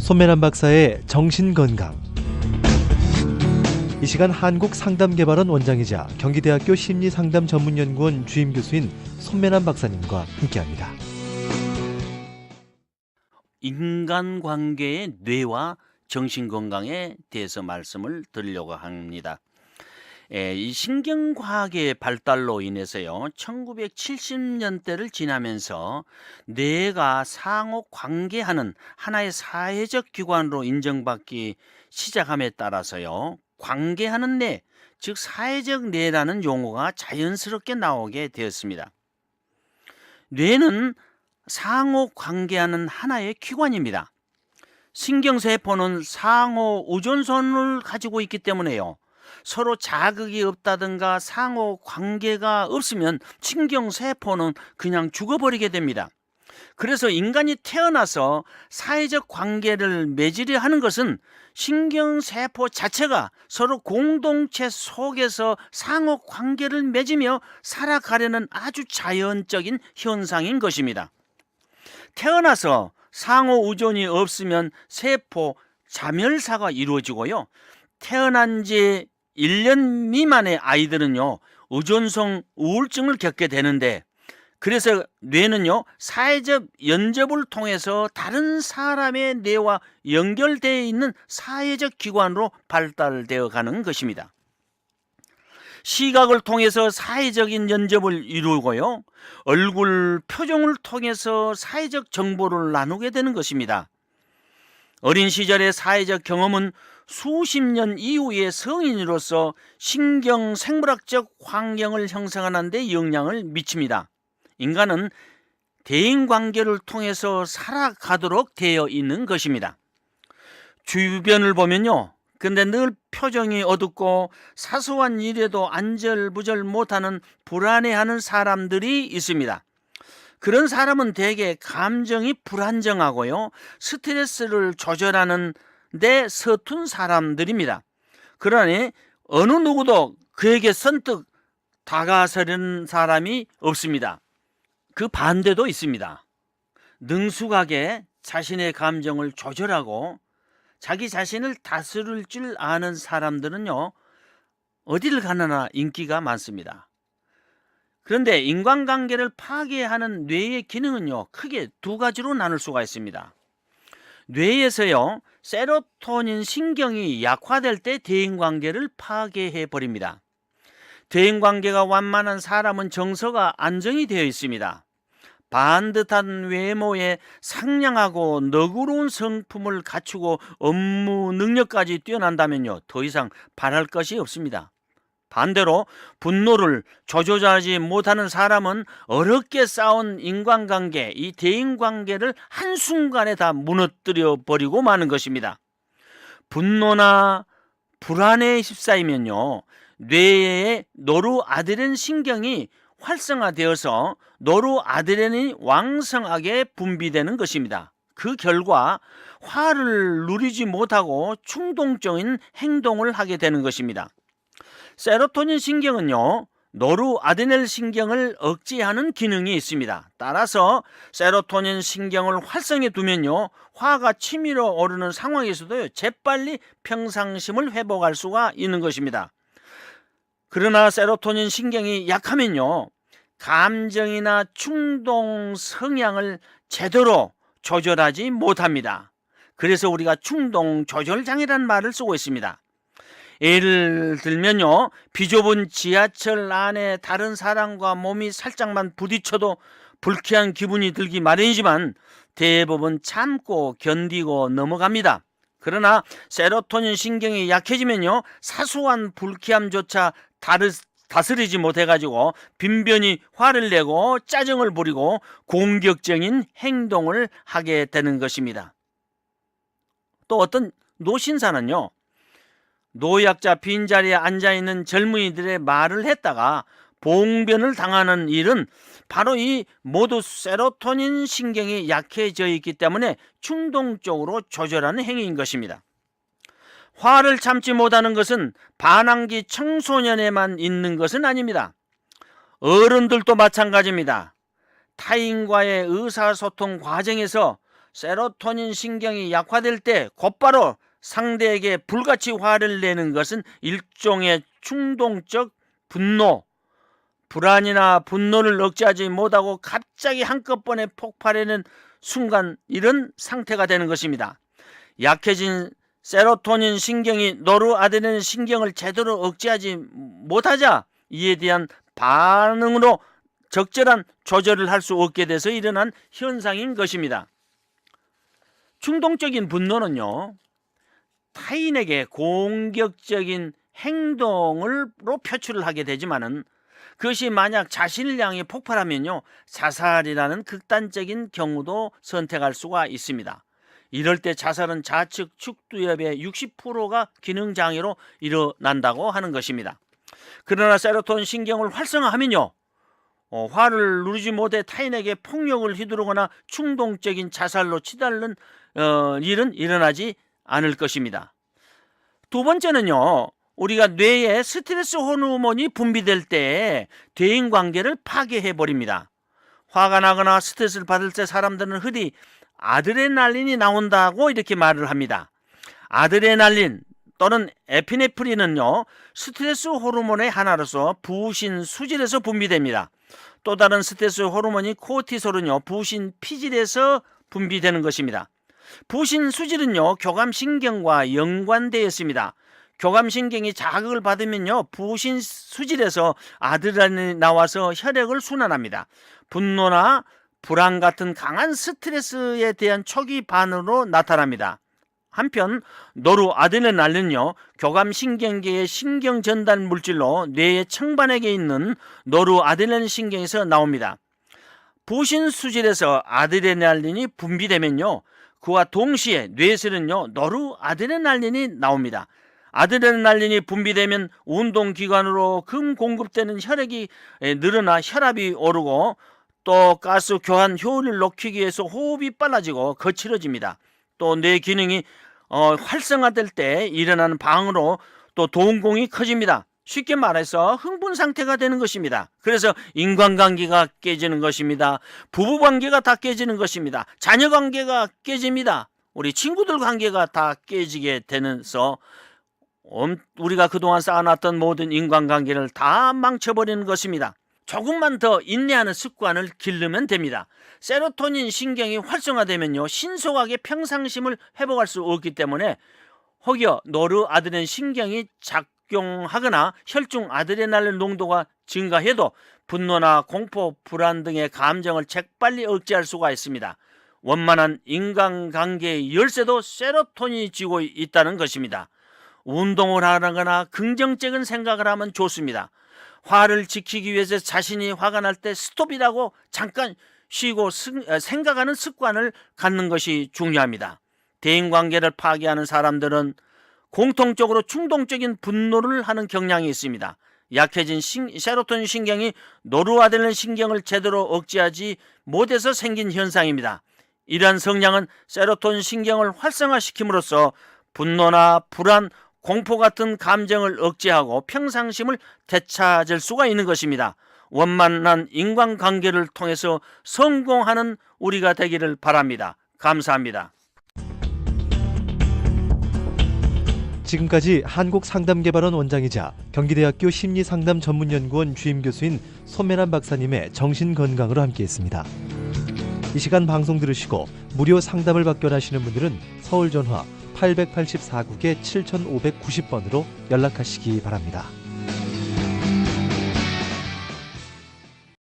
손매란 박사의 정신건강. 이 시간 한국상담개발원 원장이자 경기대학교 심리상담전문연구원 주임교수인 손매란 박사님과 함께합니다. 인간관계의 뇌와 정신건강에 대해서 말씀을 드리려고 합니다. 이 신경과학의 발달로 인해서요, 1970년대를 지나면서 뇌가 상호 관계하는 하나의 사회적 기관으로 인정받기 시작함에 따라서요, 관계하는 뇌, 즉 사회적 뇌라는 용어가 자연스럽게 나오게 되었습니다. 뇌는 상호 관계하는 하나의 기관입니다. 신경세포는 상호 의존성을 가지고 있기 때문에요, 서로 자극이 없다든가 상호 관계가 없으면 신경세포는 그냥 죽어버리게 됩니다. 그래서 인간이 태어나서 사회적 관계를 맺으려 하는 것은 신경세포 자체가 서로 공동체 속에서 상호 관계를 맺으며 살아가려는 아주 자연적인 현상인 것입니다. 태어나서 상호 의존이 없으면 세포 자멸사가 이루어지고요, 태어난 지 1년 미만의 아이들은요, 의존성 우울증을 겪게 되는데, 그래서 뇌는요, 사회적 연접을 통해서 다른 사람의 뇌와 연결되어 있는 사회적 기관으로 발달되어 가는 것입니다. 시각을 통해서 사회적인 연접을 이루고요, 얼굴 표정을 통해서 사회적 정보를 나누게 되는 것입니다. 어린 시절의 사회적 경험은 수십 년 이후의 성인으로서 신경 생물학적 환경을 형성하는 데 영향을 미칩니다. 인간은 대인관계를 통해서 살아가도록 되어 있는 것입니다. 주변을 보면요, 근데 늘 표정이 어둡고 사소한 일에도 안절부절 못하는 불안해하는 사람들이 있습니다. 그런 사람은 대개 감정이 불안정하고요, 스트레스를 조절하는 데 서툰 사람들입니다. 그러니 어느 누구도 그에게 선뜻 다가서는 사람이 없습니다. 그 반대도 있습니다. 능숙하게 자신의 감정을 조절하고 자기 자신을 다스릴 줄 아는 사람들은요, 어디를 가나 인기가 많습니다. 그런데 인간관계를 파괴하는 뇌의 기능은요, 크게 두 가지로 나눌 수가 있습니다. 뇌에서요, 세로토닌 신경이 약화될 때 대인관계를 파괴해 버립니다. 대인관계가 완만한 사람은 정서가 안정이 되어 있습니다. 반듯한 외모에 상냥하고 너그러운 성품을 갖추고 업무 능력까지 뛰어난다면요, 더 이상 바랄 것이 없습니다. 반대로 분노를 조절하지 못하는 사람은 어렵게 쌓은 인간관계, 이 대인관계를 한순간에 다 무너뜨려 버리고 마는 것입니다. 분노나 불안에 휩싸이면요, 뇌의 노르아드레날 신경이 활성화되어서 노르아드레날이 왕성하게 분비되는 것입니다. 그 결과 화를 누리지 못하고 충동적인 행동을 하게 되는 것입니다. 세로토닌 신경은요, 노르아드레날 신경을 억제하는 기능이 있습니다. 따라서 세로토닌 신경을 활성해 두면요, 화가 치밀어 오르는 상황에서도 재빨리 평상심을 회복할 수가 있는 것입니다. 그러나 세로토닌 신경이 약하면요, 감정이나 충동 성향을 제대로 조절하지 못합니다. 그래서 우리가 충동 조절 장애라는 말을 쓰고 있습니다. 예를 들면요, 비좁은 지하철 안에 다른 사람과 몸이 살짝만 부딪혀도 불쾌한 기분이 들기 마련이지만 대부분 참고 견디고 넘어갑니다. 그러나 세로토닌 신경이 약해지면요, 사소한 불쾌함조차 다스리지 못해가지고 빈번히 화를 내고 짜증을 부리고 공격적인 행동을 하게 되는 것입니다. 또 어떤 노신사는요, 노약자 빈자리에 앉아있는 젊은이들의 말을 했다가 봉변을 당하는 일은 바로 이 모두 세로토닌 신경이 약해져 있기 때문에 충동적으로 조절하는 행위인 것입니다. 화를 참지 못하는 것은 반항기 청소년에만 있는 것은 아닙니다. 어른들도 마찬가지입니다. 타인과의 의사소통 과정에서 세로토닌 신경이 약화될 때 곧바로 상대에게 불같이 화를 내는 것은 일종의 충동적 분노, 불안이나 분노를 억제하지 못하고 갑자기 한꺼번에 폭발하는 순간 이런 상태가 되는 것입니다. 약해진 세로토닌 신경이 노르아드레날린 신경을 제대로 억제하지 못하자 이에 대한 반응으로 적절한 조절을 할 수 없게 돼서 일어난 현상인 것입니다. 충동적인 분노는요, 타인에게 공격적인 행동으로 표출을 하게 되지만은 그것이 만약 자신을 향해 폭발하면요, 자살이라는 극단적인 경우도 선택할 수가 있습니다. 이럴 때 자살은 좌측 축두엽의 60%가 기능장애로 일어난다고 하는 것입니다. 그러나 세로토닌 신경을 활성화하면요, 화를 누르지 못해 타인에게 폭력을 휘두르거나 충동적인 자살로 치달는 일은 일어나지 않을 것입니다. 두 번째는요, 우리가 뇌에 스트레스 호르몬이 분비될 때 대인관계를 파괴해버립니다. 화가 나거나 스트레스를 받을 때 사람들은 흔히 아드레날린이 나온다고 이렇게 말을 합니다. 아드레날린 또는 에피네프린은요, 스트레스 호르몬의 하나로서 부신 수질에서 분비됩니다. 또 다른 스트레스 호르몬이 코르티솔은요, 부신 피질에서 분비되는 것입니다. 부신 수질은요, 교감신경과 연관되어 있습니다. 교감신경이 자극을 받으면요, 부신 수질에서 아드레날린이 나와서 혈액을 순환합니다. 분노나 불안 같은 강한 스트레스에 대한 초기 반응으로 나타납니다. 한편 노르아드레날린은요, 교감신경계의 신경 전달 물질로 뇌의 청반액에 있는 노르아드레날린 신경에서 나옵니다. 부신 수질에서 아드레날린이 분비되면요, 그와 동시에 뇌에서는요, 노르아드레날린이 나옵니다. 아드레날린이 분비되면 운동기관으로 금 공급되는 혈액이 늘어나 혈압이 오르고, 또 가스 교환 효율을 높이기 위해서 호흡이 빨라지고 거칠어집니다. 또 뇌 기능이 활성화될 때 일어나는 방으로 또 동공이 커집니다. 쉽게 말해서 흥분 상태가 되는 것입니다. 그래서 인간관계가 깨지는 것입니다. 부부관계가 다 깨지는 것입니다. 자녀관계가 깨집니다. 우리 친구들 관계가 다 깨지게 되면서 우리가 그동안 쌓아놨던 모든 인간관계를 다 망쳐버리는 것입니다. 조금만 더 인내하는 습관을 기르면 됩니다. 세로토닌 신경이 활성화되면요, 신속하게 평상심을 회복할 수 없기 때문에 혹여 노르아드레날린 신경이 작용하거나 혈중 아드레날린 농도가 증가해도 분노나 공포, 불안 등의 감정을 재빨리 억제할 수가 있습니다. 원만한 인간관계의 열쇠도 세로토닌이 쥐고 있다는 것입니다. 운동을 하거나 긍정적인 생각을 하면 좋습니다. 화를 지키기 위해서 자신이 화가 날 때 스톱이라고 잠깐 쉬고 생각하는 습관을 갖는 것이 중요합니다. 대인관계를 파괴하는 사람들은 공통적으로 충동적인 분노를 하는 경향이 있습니다. 약해진 세로토닌 신경이 노르아드레날린 신경을 제대로 억제하지 못해서 생긴 현상입니다. 이러한 성향은 세로토닌 신경을 활성화시킴으로써 분노나 불안, 공포 같은 감정을 억제하고 평상심을 되찾을 수가 있는 것입니다. 원만한 인간관계를 통해서 성공하는 우리가 되기를 바랍니다. 감사합니다. 지금까지 한국상담개발원 원장이자 경기대학교 심리상담전문연구원 주임교수인 손매란 박사님의 정신건강으로 함께했습니다. 이 시간 방송 들으시고 무료 상담을 받기 원하시는 분들은 서울전화 884국에 7590번으로 연락하시기 바랍니다.